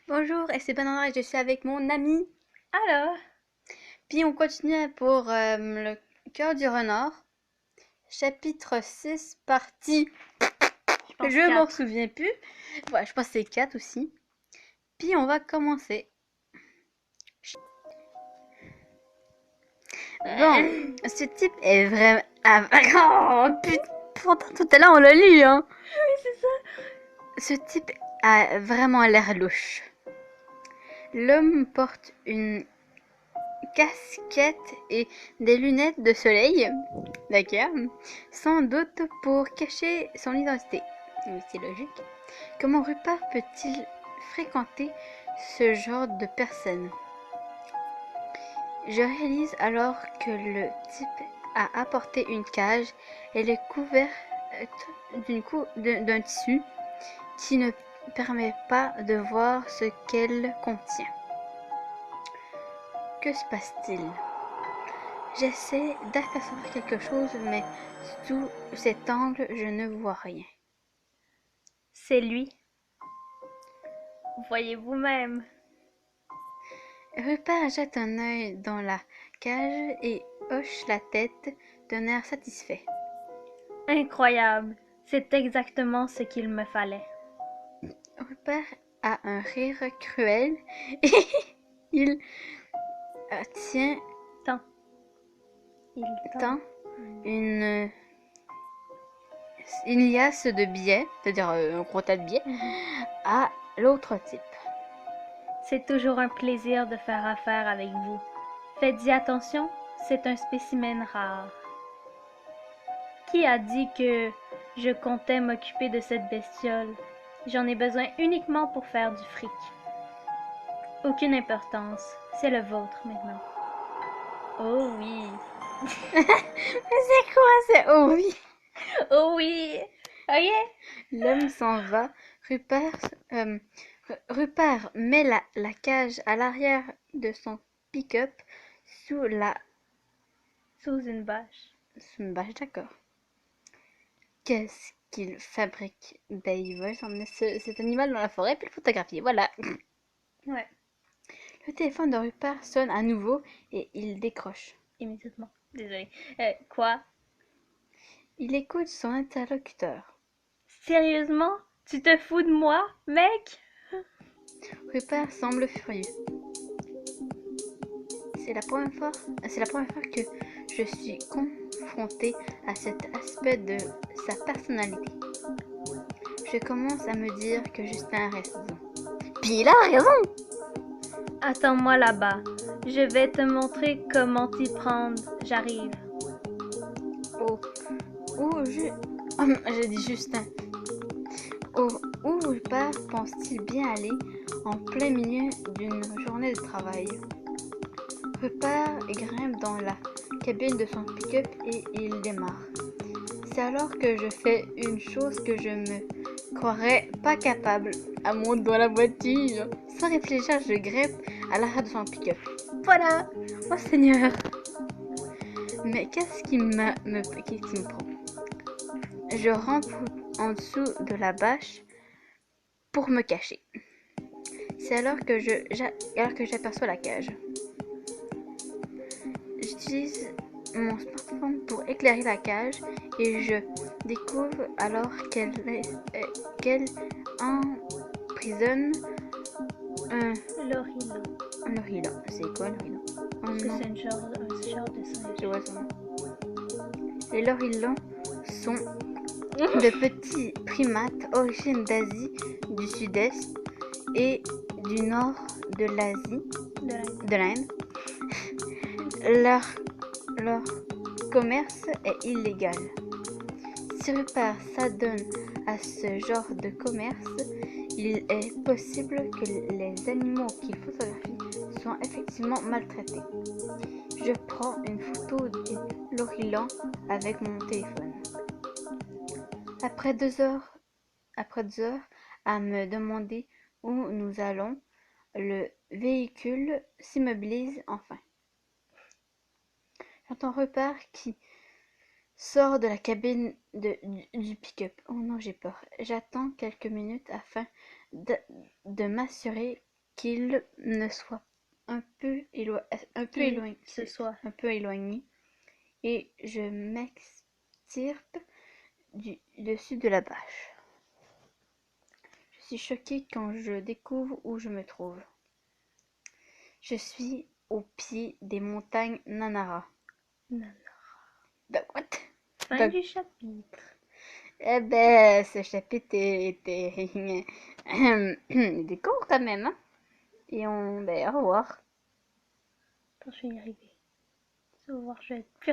Bonjour, et c'est Banana et je suis avec mon ami. Alors, Puis on continue pour le cœur du renard, chapitre 6, partie. je pense Je m'en 4. souviens plus. Ouais, je pense que c'est 4 aussi. Puis on va commencer. Bon, ce type est vraiment. Ah, oh, putain, pourtant tout à l'heure on l'a lu, hein. Oui, c'est ça. Ce type a vraiment l'air louche. L'homme porte une casquette et des lunettes de soleil, d'accord, sans doute pour cacher son identité. Oui, c'est logique. Comment Rupert peut-il fréquenter ce genre de personnes? Je réalise alors que le type a apporté une cage. Elle est couverte d'un tissu qui ne permet pas de voir ce qu'elle contient. Que se passe-t-il? J'essaie d'apercevoir quelque chose, mais sous cet angle, je ne vois rien. C'est lui. Voyez vous-même. Rupert jette un œil dans la cage et hoche la tête d'un air satisfait. Incroyable. C'est exactement ce qu'il me fallait. Rupert a un rire cruel et il tient Tant. Il tend tend. une, une liasse de billets, c'est-à-dire un gros tas de billets, à l'autre type. C'est toujours un plaisir de faire affaire avec vous. Faites-y attention, c'est un spécimen rare. Qui a dit que je comptais m'occuper de cette bestiole? J'en ai besoin uniquement pour faire du fric. Aucune importance, c'est le vôtre maintenant. Oh oui. Mais c'est quoi ça? Oh oui! Oh oui. Ok. L'homme s'en va. Rupert, euh, Rupert met la cage à l'arrière de son pick-up sous la... Sous une bâche. sous une bâche, d'accord. Qu'est-ce qu'il fabrique? Ben, il va emmener cet animal dans la forêt puis le photographier. Voilà. Ouais, Le téléphone de Rupert sonne à nouveau et il décroche. immédiatement. Désolée. Quoi? Il écoute son interlocuteur. Sérieusement? Tu te fous de moi, mec? Rupert semble furieux. C'est la première fois, c'est la première fois que je suis confrontée à cet aspect de sa personnalité. Je commence à me dire que Justin a raison. Puis il a raison! Attends-moi là-bas. Je vais te montrer comment t'y prendre. J'arrive. Oh, j'ai dit Justin. Où Rupert pense-t-il bien aller en plein milieu d'une journée de travail? Rupert grimpe dans la cabine de son pick-up et il démarre. C'est alors que je fais une chose que je me croirais pas capable. À monter dans la voiture. Sans réfléchir, je grimpe à l'arrière de son pick-up. Voilà! Oh Seigneur! Mais qu'est-ce qui me prend? Je rampe en dessous de la bâche pour me cacher. C'est alors que j'aperçois la cage. J'utilise mon smartphone pour éclairer la cage et je découvre alors qu'elle emprisonne un L'orilo. lorilo. C'est quoi lorilo? Oh Parce que non, c'est un genre de singe. je vois son nom. Les lorilons sont de petits primates originaires d'Asie du Sud-Est et du nord de l'Asie, de l'Inde. Leur, leur commerce est illégal. Si Rupert s'adonne à ce genre de commerce, il est possible que les animaux qu'il photographie soient effectivement maltraités. Je prends une photo du lorilan avec mon téléphone. Après 2 heures à me demander où nous allons, le véhicule s'immobilise enfin. J'entends Rupert qui sort de la cabine du pick-up. Oh non, j'ai peur. J'attends quelques minutes afin de m'assurer qu'il ne soit un peu éloigné, ce soit. un peu éloigné, et je m'extirpe du dessus de la bâche. Je suis choquée quand je découvre où je me trouve. Je suis au pied des montagnes Nanara. What? Fin du chapitre. Eh ben, ce chapitre était court quand même, hein? Et au revoir. Attends, je vais y arriver. Au revoir, je vais être